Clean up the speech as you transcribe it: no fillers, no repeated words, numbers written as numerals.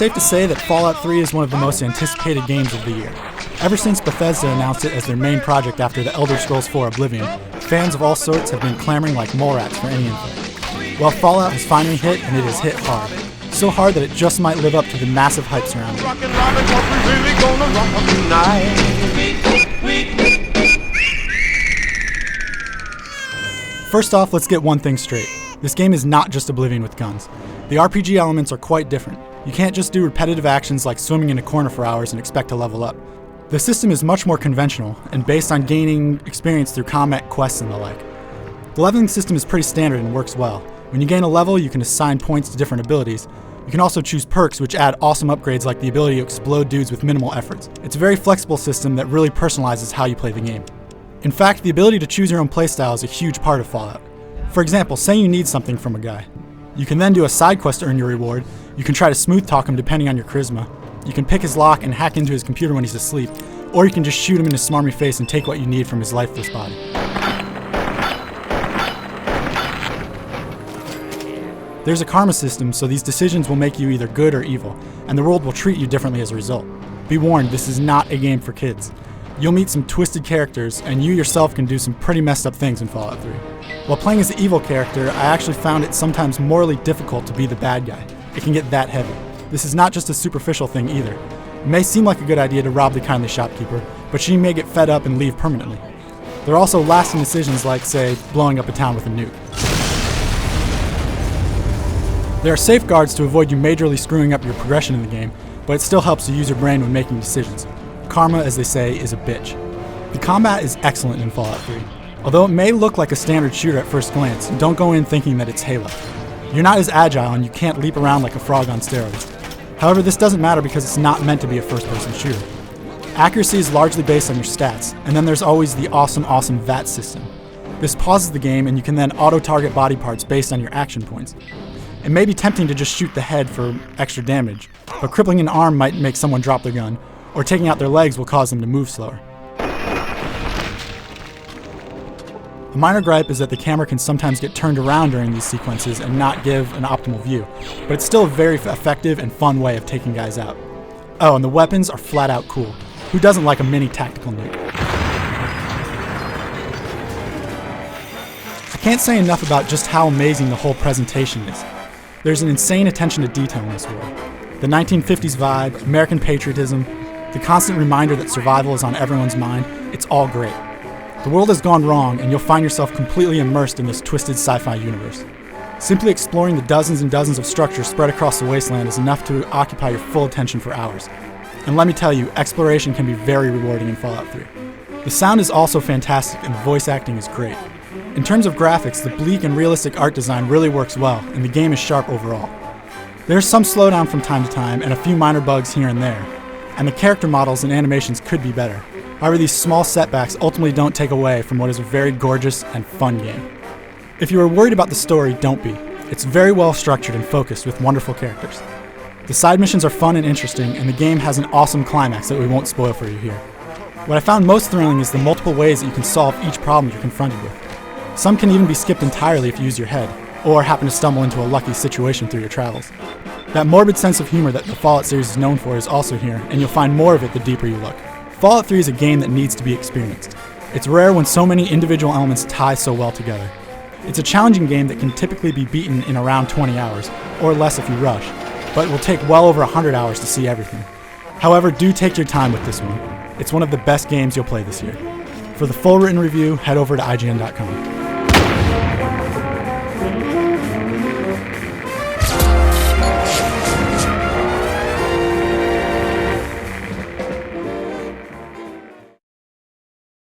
safe to say that Fallout 3 is one of the most anticipated games of the year. Ever since Bethesda announced it as their main project after the Elder Scrolls 4 Oblivion, fans of all sorts have been clamoring like mole rats for any info. Well, Fallout has finally hit, and it has hit hard. So hard that it just might live up to the massive hype surrounding it. First off, let's get one thing straight. This game is not just Oblivion with guns. The RPG elements are quite different. You can't just do repetitive actions like swimming in a corner for hours and expect to level up. The system is much more conventional and based on gaining experience through combat quests and the like. The leveling system is pretty standard and works well. When you gain a level, you can assign points to different abilities. You can also choose perks which add awesome upgrades like the ability to explode dudes with minimal efforts. It's a very flexible system that really personalizes how you play the game. In fact, the ability to choose your own playstyle is a huge part of Fallout. For example, say you need something from a guy. You can then do a side quest to earn your reward. You can try to smooth talk him depending on your charisma. You can pick his lock and hack into his computer when he's asleep, or you can just shoot him in his smarmy face and take what you need from his lifeless body. There's a karma system, so these decisions will make you either good or evil, and the world will treat you differently as a result. Be warned, this is not a game for kids. You'll meet some twisted characters, and you yourself can do some pretty messed up things in Fallout 3. While playing as the evil character, I actually found it sometimes morally difficult to be the bad guy. It can get that heavy. This is not just a superficial thing either. It may seem like a good idea to rob the kindly shopkeeper, but she may get fed up and leave permanently. There are also lasting decisions like, say, blowing up a town with a nuke. There are safeguards to avoid you majorly screwing up your progression in the game, but it still helps to use your brain when making decisions. Karma, as they say, is a bitch. The combat is excellent in Fallout 3. Although it may look like a standard shooter at first glance, don't go in thinking that it's Halo. You're not as agile and you can't leap around like a frog on steroids. However, this doesn't matter because it's not meant to be a first-person shooter. Accuracy is largely based on your stats, and then there's always the awesome VAT system. This pauses the game and you can then auto-target body parts based on your action points. It may be tempting to just shoot the head for extra damage, but crippling an arm might make someone drop their gun, or taking out their legs will cause them to move slower. A minor gripe is that the camera can sometimes get turned around during these sequences and not give an optimal view, but it's still a very effective and fun way of taking guys out. Oh, and the weapons are flat out cool. Who doesn't like a mini tactical nuke? I can't say enough about just how amazing the whole presentation is. There's an insane attention to detail in this world. The 1950s vibe, American patriotism, the constant reminder that survival is on everyone's mind, it's all great. The world has gone wrong, and you'll find yourself completely immersed in this twisted sci-fi universe. Simply exploring the dozens and dozens of structures spread across the wasteland is enough to occupy your full attention for hours. And let me tell you, exploration can be very rewarding in Fallout 3. The sound is also fantastic, and the voice acting is great. In terms of graphics, the bleak and realistic art design really works well, and the game is sharp overall. There's some slowdown from time to time, and a few minor bugs here and there, and the character models and animations could be better. However, these small setbacks ultimately don't take away from what is a very gorgeous and fun game. If you are worried about the story, don't be. It's very well structured and focused with wonderful characters. The side missions are fun and interesting, and the game has an awesome climax that we won't spoil for you here. What I found most thrilling is the multiple ways that you can solve each problem you're confronted with. Some can even be skipped entirely if you use your head, or happen to stumble into a lucky situation through your travels. That morbid sense of humor that the Fallout series is known for is also here, and you'll find more of it the deeper you look. Fallout 3 is a game that needs to be experienced. It's rare when so many individual elements tie so well together. It's a challenging game that can typically be beaten in around 20 hours, or less if you rush, but it will take well over 100 hours to see everything. However, do take your time with this one. It's one of the best games you'll play this year. For the full written review, head over to IGN.com.